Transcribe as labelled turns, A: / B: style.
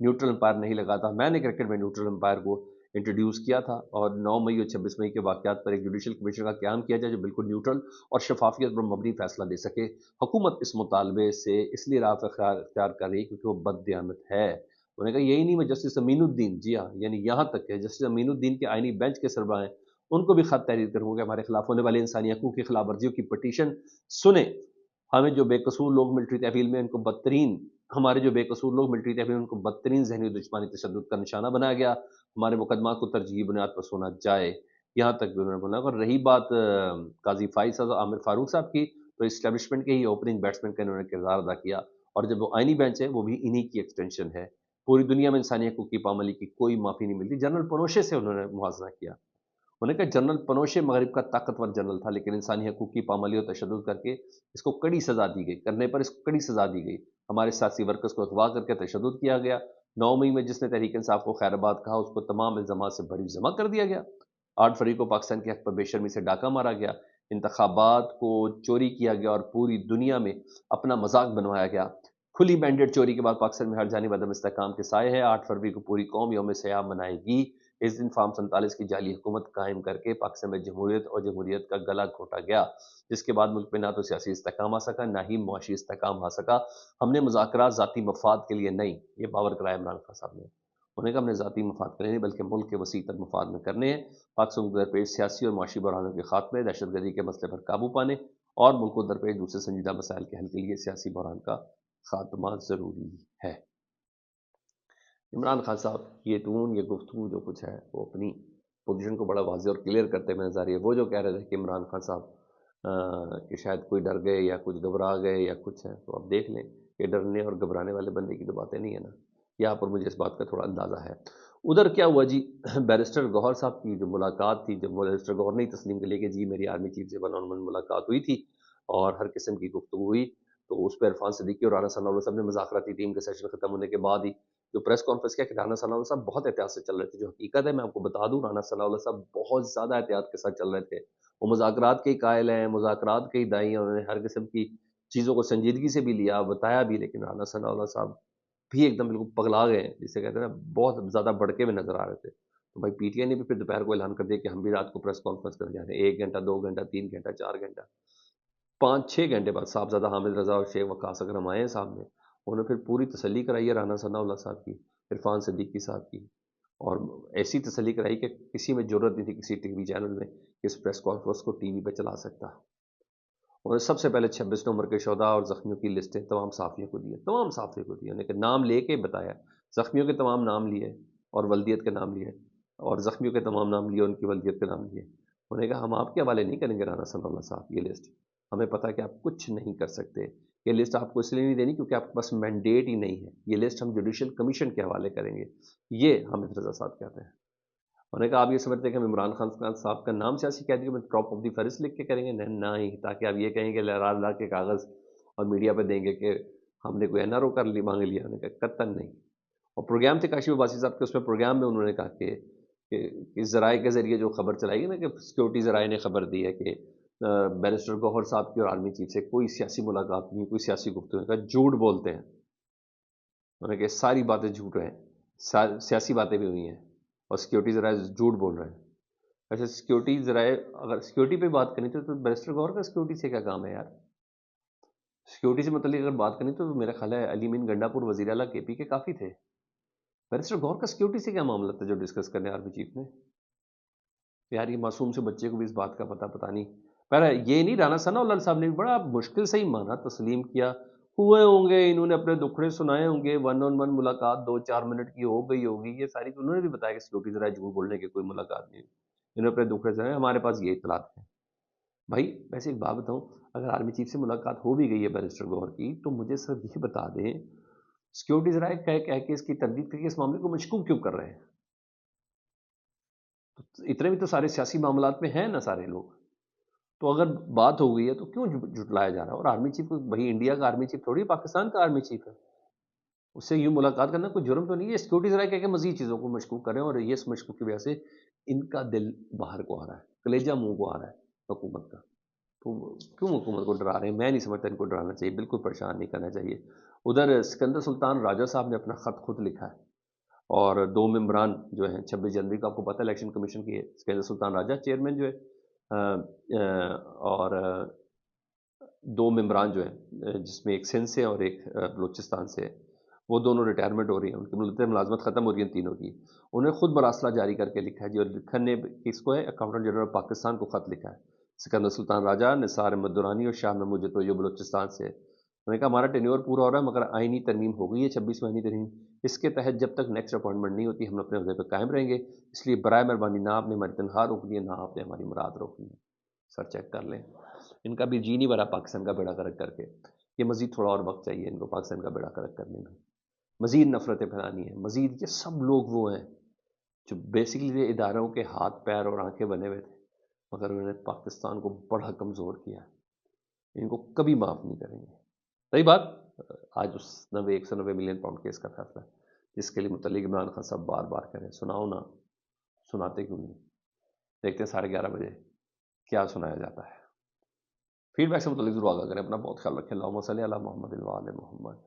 A: Neutral umpire نہیں لگا تھا. میں نے کرکٹ میں نیوٹرل امپائر کو انٹروڈیوس کیا تھا, اور 9 مئی اور 26 مئی کے واقعات پر ایک جوڈیشل کمیشن کا قیام کیا جائے جو بالکل نیوٹرل اور شفافیت پر مبنی فیصلہ دے سکے. حکومت اس مطالبے سے اس لیے راہ اختیار کر رہی ہے کیونکہ وہ بددیانت ہے. انہوں نے کہا یہی نہیں, میں جسٹس امین الدین, جی ہاں, یعنی یہاں تک کہ جسٹس امین الدین کے آئینی بینچ کے سربراہ ہیں, ان کو بھی خط تحریر کروں گا کہ ہمارے خلاف ہونے والے انسانی حقوق کی خلاف ورزیوں کی پٹیشن سنیں. ہمیں جو بے قصور لوگ ملٹری تحویل میں ان کو بدترین ہمارے جو بے قصور لوگ ملٹری تحویل میں ان کو بدترین ذہنی و جسمانی تشدد کا نشانہ بنایا گیا. ہمارے مقدمات کو ترجیحی بنیاد پر سنا جائے. یہاں تک بھی انہوں نے بولا. اور رہی بات قاضی فائز صاحب عامر فاروق صاحب کی, تو اسٹیبلشمنٹ کے ہی اوپننگ بیٹسمین کا انہوں نے کردار ادا کیا, اور جب وہ آئینی بینچ ہے وہ بھی انہی کی ایکسٹینشن ہے. پوری دنیا میں انسانی حقوق کی پامالی کی کوئی معافی نہیں ملتی. جنرل پنوشے سے انہوں نے موازنہ کیا. انہوں نے کہا جنرل پنوشے مغرب کا طاقتور جنرل تھا, لیکن انسانی حقوق کی پامالی اور تشدد کر کے اس کو کڑی سزا دی گئی, کرنے پر اس کو کڑی سزا دی گئی. ہمارے سیاسی ورکرز کو اغوا کر کے تشدد کیا گیا. 9 مئی میں جس نے تحریک انصاف کو خیر آباد کہا, اس کو تمام الزامات سے بری جمع کر دیا گیا. 8 فروری کو پاکستان کے حق پر بے شرمی سے ڈاکہ مارا گیا. انتخابات کو چوری کیا گیا اور پوری دنیا میں اپنا مذاق بنوایا گیا. کھلی مینڈیٹ چوری کے بعد پاکستان میں ہر جانب عدم استحکام کے سائے ہے. 8 فروری کو پوری قوم یوم سیام منائے گی. اس دن فارم 47 کی جعلی حکومت قائم کر کے پاکستان میں جمہوریت اور جمہوریت کا گلا گھونٹا گیا, جس کے بعد ملک میں نہ تو سیاسی استحکام آ سکا نہ ہی معاشی استحکام آ سکا. ہم نے مذاکرات ذاتی مفاد کے لیے نہیں, یہ باور کرایا عمران خان صاحب نے. انہوں نے کہا ہم نے ذاتی مفاد کے لیے نہیں بلکہ ملک کے وسیع تر مفاد میں کرنے ہیں. پاکستان کو درپیش سیاسی اور معاشی بحرانوں کے خاتمے, دہشت گردی کے مسئلے پر قابو پانے اور ملک کو درپیش دوسرے سنجیدہ مسائل کے حل کے لیے سیاسی بحران کا خاتمہ ضروری ہے. عمران خان صاحب یہ ٹون, یہ گفتگو جو کچھ ہے وہ اپنی پوزیشن کو بڑا واضح اور کلیئر کرتے ہوئے نظر ہے. وہ جو کہہ رہے تھے کہ عمران خان صاحب کہ شاید کوئی ڈر گئے یا کچھ گھبرا گئے یا کچھ ہے, تو آپ دیکھ لیں کہ ڈرنے اور گھبرانے والے بندے کی تو باتیں نہیں ہے نا. یہاں پر مجھے اس بات کا تھوڑا اندازہ ہے. ادھر کیا ہوا جی, بیرسٹر گوہر صاحب کی جو ملاقات تھی, جب بیرسٹر گوہر نے تسلیم کر لیا کہ جی میری آرمی چیف سے 1-on-1 ملاقات ہوئی تھی اور ہر قسم کی گفتگو ہوئی, تو اس پہ عرفان صدیقی اور رانا ثناء اللہ صاحب نے مذاکراتی ٹیم کے سیشن ختم ہونے کے بعد ہی جو پریس کانفرنس کیا کہ رانا ثناء اللہ صاحب بہت احتیاط سے چل رہے تھے. جو حقیقت ہے میں آپ کو بتا دوں, رانا ثناء اللہ صاحب بہت زیادہ احتیاط کے ساتھ چل رہے تھے. وہ مذاکرات کے ہی قائل ہیں, مذاکرات کے ہی دائی ہیں, انہوں نے ہر قسم کی چیزوں کو سنجیدگی سے بھی لیا, بتایا بھی, لیکن رانا ثناء اللہ صاحب بھی ایک دم بالکل پگلا گئے, جسے کہتے ہیں نا, بہت زیادہ بڑکے میں نظر آ رہے تھے. تو بھائی پی ٹی آئی نے بھی پھر دوپہر کو اعلان کر دیا کہ ہم بھی رات کو پریس کانفرنس کرنے جا رہے ہیں. 1 گھنٹہ 2 گھنٹہ 3 گھنٹہ 4 گھنٹہ 5-6 گھنٹے بعد صاحبزادہ حامد رضا اور شیخ وقاص اکرم آئے ہیں سامنے. انہوں نے پھر پوری تسلی کرائی ہے رانا ثناء اللہ صاحب کی, عرفان صدیقی صاحب کی, اور ایسی تسلی کرائی کہ کسی میں ضرورت نہیں تھی کسی ٹی وی چینل میں کہ اس پریس کانفرنس کو ٹی وی پہ چلا سکتا. انہوں نے سب سے پہلے 26 نومبر کے شہداء اور زخمیوں کی لسٹیں تمام صحافیوں کو دی, تمام صحافیوں کو دی. انہوں نے نام لے کے بتایا, زخمیوں کے تمام نام لیے اور ولدیت کے نام لیے, اور زخمیوں کے تمام نام لیے, ان کی ولدیت کے نام لیے. انہوں نے کہا ہم آپ کے حوالے نہیں کریں گے رانا ثناء اللہ صاحب یہ لسٹ, ہمیں پتہ ہے کہ آپ کچھ نہیں کر سکتے. یہ لسٹ آپ کو اس لیے نہیں دینی کیونکہ آپ کے پاس مینڈیٹ ہی نہیں ہے. یہ لسٹ ہم جوڈیشل کمیشن کے حوالے کریں گے. یہ حامد رضا صاحب کہتے ہیں. انہوں نے کہا آپ یہ سمجھتے ہیں کہ ہم عمران خان صاحب کا نام سیاسی قیدی میں ٹاپ آف دی فہرست لکھ کے کریں گے؟ نہ ہی, تاکہ آپ یہ کہیں کہ لہرا لا کے کاغذ اور میڈیا پہ دیں گے کہ ہم نے کوئی این آر او کر لی مانگ لیا. انہوں نے کہا قطعاً نہیں. اور پروگرام تھے کاشف عباسی صاحب کے, اس میں پروگرام میں انہوں نے کہا کہ ذرائع کے ذریعے جو خبر چلائی گئی نا, کہ سیکورٹی ذرائع نے خبر دی ہے کہ بیرسٹر گوہر صاحب کی اور آرمی چیف سے کوئی سیاسی ملاقات نہیں, کوئی سیاسی گفتگو نہیں. جھوٹ بولتے ہیں. انہوں نے کہا ساری باتیں جھوٹ ہیں, سیاسی باتیں بھی ہوئی ہیں, اور سیکورٹی ذرائع جھوٹ بول رہے ہیں. اچھا سیکورٹی ذرائع, اگر سیکورٹی پہ بات کرنی تو بیرسٹر گوہر کا سیکورٹی سے کیا کام ہے یار؟ سیکورٹی سے متعلق اگر بات کرنی تو میرا خیال ہے علی مین گنڈا پور وزیر اعلیٰ کے پی کے کافی تھے. بیرسٹر گوہر کا سیکورٹی سے کیا معاملہ تھا جو ڈسکس کرنے آرمی چیف نے؟ یار یہ معصوم سے بچے کو بھی اس بات کا پتہ نہیں. پہلے یہ نہیں, رانا ثناء اللہ صاحب نے بھی بڑا مشکل سے ہی مانا, تسلیم کیا. ہوئے ہوں گے, انہوں نے اپنے دکھڑے سنائے ہوں گے, 1-on-1 ملاقات 2-4 منٹ کی ہو گئی ہوگی, یہ ساری تو انہوں نے بھی بتایا کہ سیکورٹی ذرائع جھوٹ بولنے کی کوئی ملاقات نہیں, انہوں نے اپنے دکھڑے سنائے, ہمارے پاس یہ اطلاعات ہیں. بھائی ویسے ایک بات بتاؤں, اگر آرمی چیف سے ملاقات ہو بھی گئی ہے بیرسٹر گوہر کی, تو مجھے صرف یہ بتا دیں سیکورٹی ذرائع کہہ کے اس کی تردید کر کے اس معاملے کو مشکوک کیوں کر رہے ہیں؟ اتنے بھی تو سارے سیاسی معاملات میں ہیں نا سارے لوگ. تو اگر بات ہو گئی ہے تو کیوں جھٹلایا جا رہا ہے؟ اور آرمی چیف بھائی انڈیا کا آرمی چیف تھوڑی پاکستان کا آرمی چیف ہے, اس سے یوں ملاقات کرنا کوئی جرم تو نہیں ہے. سیکورٹی ذرائع کہہ کے مزید چیزوں کو مشکوک کریں, اور یہ اس مشکوک کی وجہ سے ان کا دل باہر کو آ رہا ہے, کلیجہ منہ کو آ رہا ہے حکومت کا. تو کیوں حکومت کو ڈرا رہے ہیں؟ میں نہیں سمجھتا ان کو ڈرانا چاہیے, بالکل پریشان نہیں کرنا چاہیے. ادھر سکندر سلطان راجہ صاحب نے اپنا خط خود لکھا ہے, اور 2 ممبران جو ہیں 26 جنوری کو آپ کو پتہ ہے الیکشن کمیشن کی سکندر سلطان راجہ چیئرمین جو ہے، اور 2 ممبران جو ہیں جس میں ایک سندھ سے اور ایک بلوچستان سے، وہ دونوں ریٹائرمنٹ ہو رہی ہیں، ان کی ملازمت ختم ہو رہی ہے تینوں کی. انہیں خود مراسلہ جاری کر کے لکھا ہے جی، اور لکھن نے کس کو ہے، اکاؤنٹنٹ جنرل پاکستان کو خط لکھا ہے، سکندر سلطان راجہ، نثار احمد درانی اور شاہ محمود جتوئی بلوچستان سے. انہوں نے کہا ہمارا ٹینیور پورا ہو رہا ہے مگر آئینی ترمیم ہو گئی ہے 26 آئینی ترمیم، اس کے تحت جب تک نیکسٹ اپوائنٹمنٹ نہیں ہوتی ہم اپنے عہدے پہ قائم رہیں گے، اس لیے برائے مہربانی نہ آپ نے ہماری تنخواہ روکنی ہے نہ آپ نے ہماری مراد روکنی ہے. سر چیک کر لیں، ان کا بھی جی نہیں بھرا پاکستان کا بیڑا کرک کر کے. یہ مزید تھوڑا اور وقت چاہیے ان کو پاکستان کا بیڑا کرک کرنے میں، مزید نفرتیں پھیلانی ہیں، مزید. یہ سب لوگ وہ ہیں جو بیسکلی اداروں کے ہاتھ پیر اور آنکھیں بنے ہوئے تھے مگر انہوں نے پاکستان کو بڑا کمزور کیا. ان کو کبھی معاف نہیں کریں گے. رہی بات آج اس 190 ملین پاؤنڈ کیس کا فیصلہ جس کے لیے متعلق عمران خان صاحب بار بار کریں سناؤ نا، سناتے کیوں نہیں؟ دیکھتے ہیں 11:30 بجے کیا سنایا جاتا ہے. فیڈ بیک سے متعلق ضرور آگاہ کریں. اپنا بہت خیال رکھیں. اللہم صلی علی محمد و آل محمد.